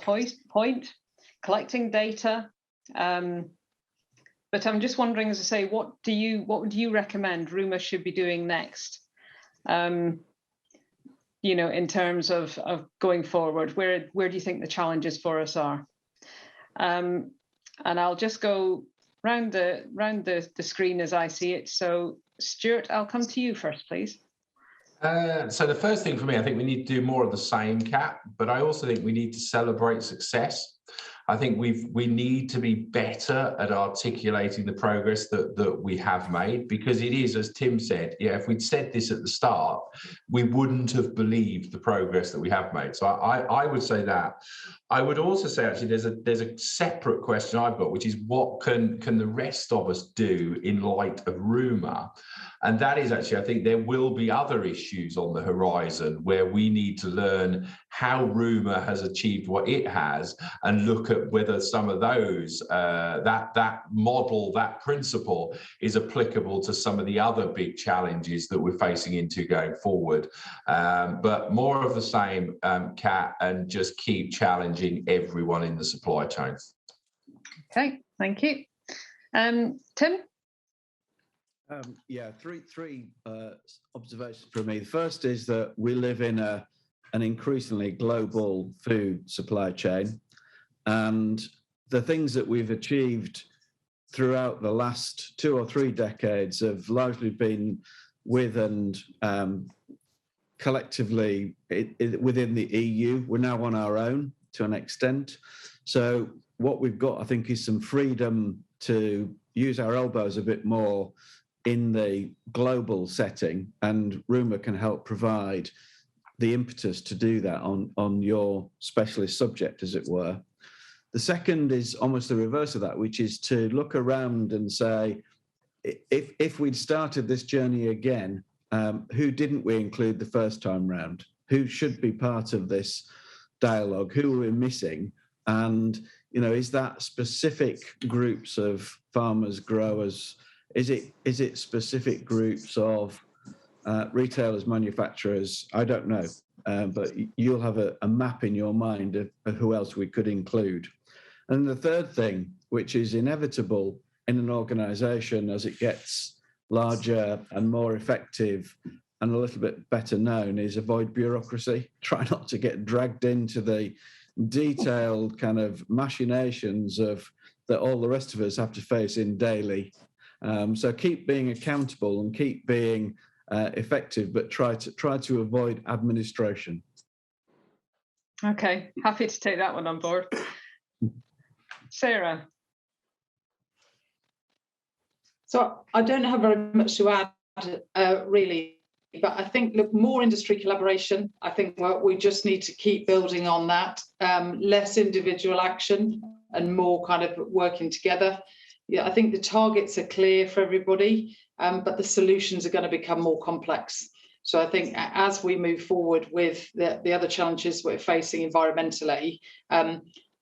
point, collecting data. But I'm just wondering, as I say, what would you recommend Ruma should be doing next? In terms of going forward, where do you think the challenges for us are? And I'll just go round the screen as I see it. So Stuart, I'll come to you first, please. So the first thing for me, I think we need to do more of the same, Kat, but I also think we need to celebrate success. I think we need to be better at articulating the progress that we have made, because it is, as Tim said, if we'd said this at the start, we wouldn't have believed the progress that we have made. So I would say that. I would also say, actually, there's a separate question I've got, which is what can the rest of us do in light of Ruma? And that is actually, I think there will be other issues on the horizon where we need to learn how Ruma has achieved what it has and look at whether some of those, that model, that principle is applicable to some of the other big challenges that we're facing into going forward. But more of the same, Kat, and just keep challenging everyone in the supply chain. Okay, thank you. Tim? Three observations from me. The first is that we live in an increasingly global food supply chain, and the things that we've achieved throughout the last 2 or 3 decades have largely been with and collectively within the EU. We're now on our own to an extent. So what we've got, I think, is some freedom to use our elbows a bit more in the global setting, and Ruma can help provide the impetus to do that on your specialist subject, as it were. The second is almost the reverse of that, which is to look around and say, if we'd started this journey again, who didn't we include the first time round? Who should be part of this dialogue? Who are we missing? And, is that specific groups of farmers, growers, Is it specific groups of retailers, manufacturers? I don't know, but you'll have a map in your mind of who else we could include. And the third thing, which is inevitable in an organisation as it gets larger and more effective and a little bit better known, is avoid bureaucracy. Try not to get dragged into the detailed kind of machinations of that all the rest of us have to face in daily. So keep being accountable and keep being effective, but try to avoid administration. Okay, happy to take that one on board. Sarah. So I don't have very much to add, really, but I think, look, more industry collaboration. I think we just need to keep building on that. Less individual action and more kind of working together. Yeah, I think the targets are clear for everybody, but the solutions are going to become more complex. So I think as we move forward with the other challenges we're facing environmentally,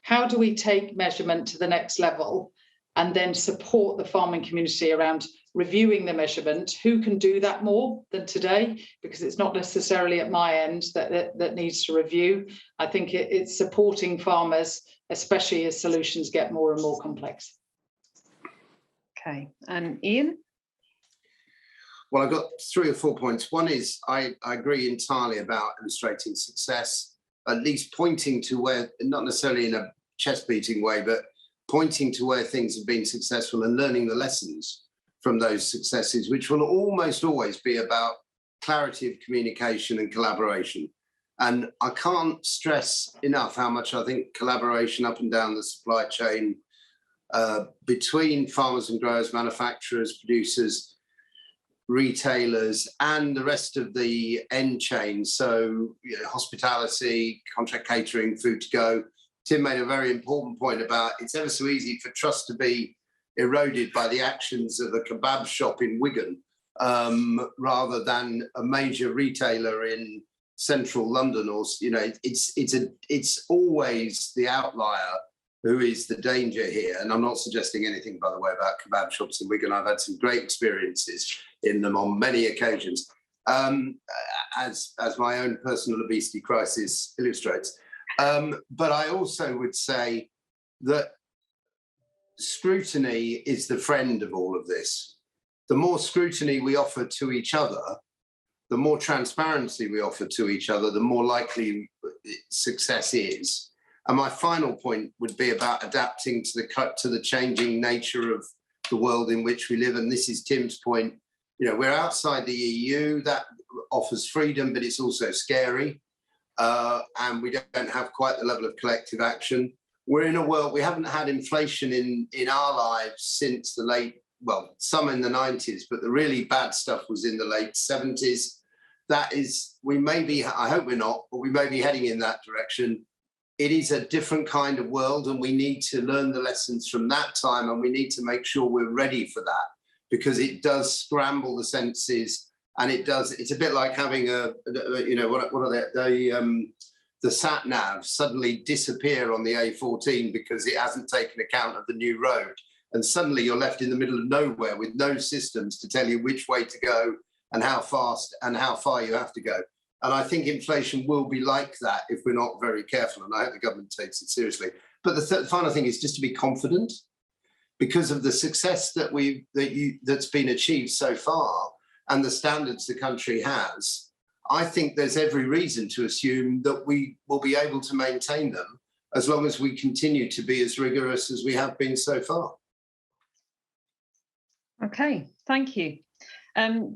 how do we take measurement to the next level and then support the farming community around reviewing the measurement? Who can do that more than today? Because it's not necessarily at my end that needs to review. I think it's supporting farmers, especially as solutions get more and more complex. Okay, and Ian? Well, I've got 3 or 4 points. One is I agree entirely about illustrating success, at least pointing to where, not necessarily in a chest beating way, but pointing to where things have been successful and learning the lessons from those successes, which will almost always be about clarity of communication and collaboration. And I can't stress enough how much I think collaboration up and down the supply chain between farmers and growers, manufacturers, producers, retailers, and the rest of the end chain. So, hospitality, contract catering, food to go. Tim made a very important point about it's ever so easy for trust to be eroded by the actions of a kebab shop in Wigan, rather than a major retailer in central London, or it's always the outlier who is the danger here. And I'm not suggesting anything, by the way, about kebab shops in Wigan. I've had some great experiences in them on many occasions, as my own personal obesity crisis illustrates. But I also would say that scrutiny is the friend of all of this. The more scrutiny we offer to each other, the more transparency we offer to each other, the more likely success is. And my final point would be about adapting to the changing nature of the world in which we live. And this is Tim's point. We're outside the EU. That offers freedom, but it's also scary. And we don't have quite the level of collective action. We're in a world, we haven't had inflation in our lives since some in the 90s, but the really bad stuff was in the late 70s. I hope we're not, but we may be heading in that direction. It is a different kind of world, and we need to learn the lessons from that time, and we need to make sure we're ready for that, because it does scramble the senses, and it's a bit like having the sat nav suddenly disappear on the A14 because it hasn't taken account of the new road, and suddenly you're left in the middle of nowhere with no systems to tell you which way to go and how fast and how far you have to go. And I think inflation will be like that if we're not very careful, and I hope the government takes it seriously. But the final thing is just to be confident, because of the success that's been achieved so far and the standards the country has. I think there's every reason to assume that we will be able to maintain them as long as we continue to be as rigorous as we have been so far. Okay, thank you. I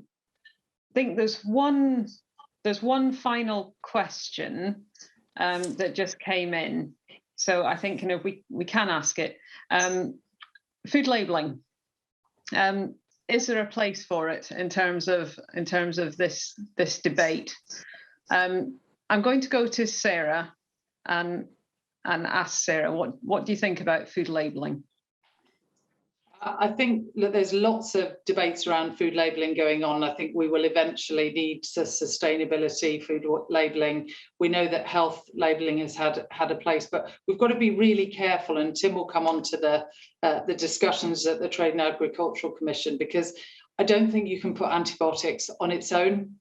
think there's one final question that just came in. So I think we can ask it. Food labelling. Is there a place for it in terms of this debate? I'm going to go to Sarah and ask Sarah, what do you think about food labelling? I think that there's lots of debates around food labelling going on. I think we will eventually need sustainability food labelling. We know that health labelling has had a place, but we've got to be really careful. And Tim will come on to the discussions at the Trade and Agricultural Commission, because I don't think you can put antibiotics on its own.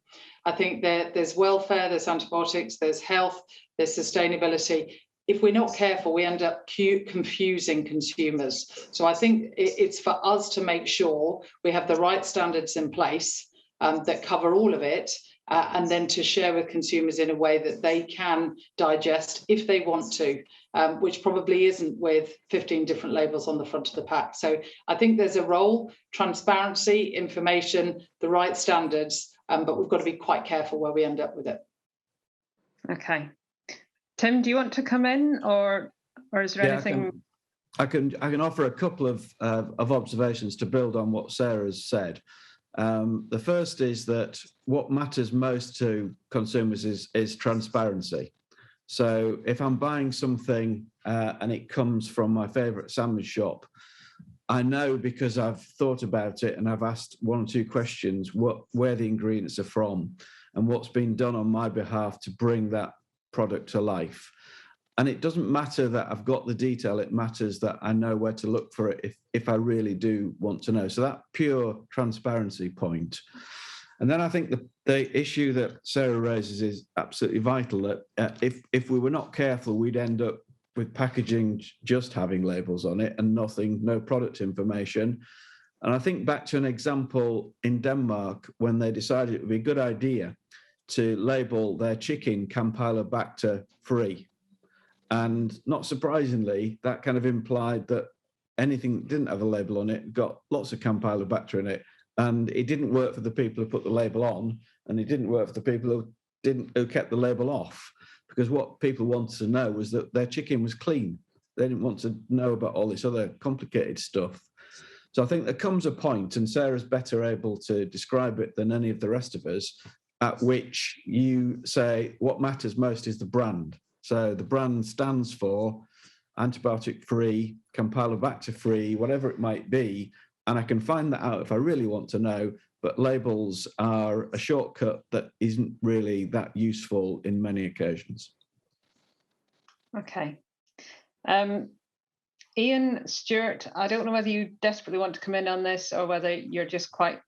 I think there's welfare, there's antibiotics, there's health, there's sustainability. If we're not careful, we end up confusing consumers. So I think it's for us to make sure we have the right standards in place that cover all of it, and then to share with consumers in a way that they can digest if they want to, which probably isn't with 15 different labels on the front of the pack. So I think there's a role, transparency, information, the right standards, but we've got to be quite careful where we end up with it. Okay. Tim, do you want to come in, or is there anything? I can offer a couple of observations to build on what Sarah's said. The first is that what matters most to consumers is transparency. So if I'm buying something and it comes from my favourite sandwich shop, I know, because I've thought about it and I've asked one or two questions, where the ingredients are from and what's been done on my behalf to bring that product to life. And it doesn't matter that I've got the detail, it matters that I know where to look for it if I really do want to know. So that pure transparency point. And then I think the issue that Sarah raises is absolutely vital, that if we were not careful, we'd end up with packaging just having labels on it and no product information. And I think back to an example in Denmark when they decided it would be a good idea to label their chicken Campylobacter free. And not surprisingly, that kind of implied that anything that didn't have a label on it got lots of Campylobacter in it. And it didn't work for the people who put the label on, and it didn't work for the people who kept the label off, because what people wanted to know was that their chicken was clean. They didn't want to know about all this other complicated stuff. So I think there comes a point, and Sarah's better able to describe it than any of the rest of us, at which you say what matters most is the brand. So the brand stands for antibiotic-free, Campylobacter-free, whatever it might be, and I can find that out if I really want to know, but labels are a shortcut that isn't really that useful in many occasions. Okay. Ian, Stuart, I don't know whether you desperately want to come in on this or whether you're just quite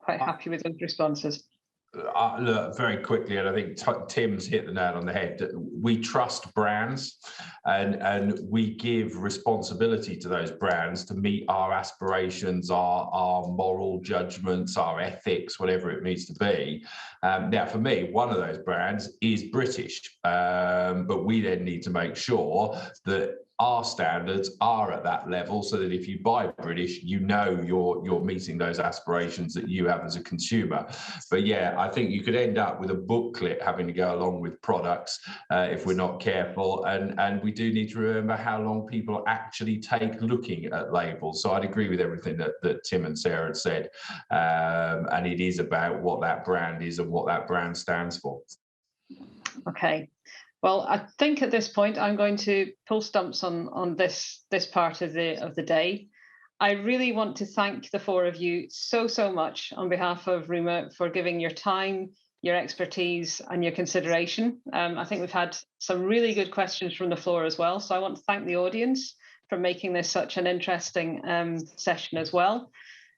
happy with those responses. Look, very quickly, and I think Tim's hit the nail on the head. We trust brands, and we give responsibility to those brands to meet our aspirations, our moral judgments, our ethics, whatever it needs to be. Now, for me, one of those brands is British, but we then need to make sure that our standards are at that level, so that if you buy British, you know you're meeting those aspirations that you have as a consumer. But yeah, I think you could end up with a booklet having to go along with products if we're not careful. And we do need to remember how long people actually take looking at labels. So I'd agree with everything that Tim and Sarah had said. And it is about what that brand is and what that brand stands for. Okay. Well, I think at this point I'm going to pull stumps on this part of the day. I really want to thank the four of you so much on behalf of Ruma for giving your time, your expertise, and your consideration. I think we've had some really good questions from the floor as well. So I want to thank the audience for making this such an interesting session as well.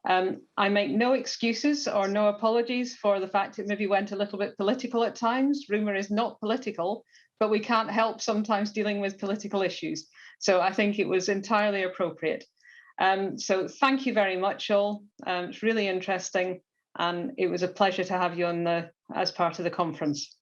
I make no excuses or no apologies for the fact it maybe went a little bit political at times. Ruma is not political, but we can't help sometimes dealing with political issues. So I think it was entirely appropriate. So thank you very much, all. It's really interesting, and it was a pleasure to have you on as part of the conference.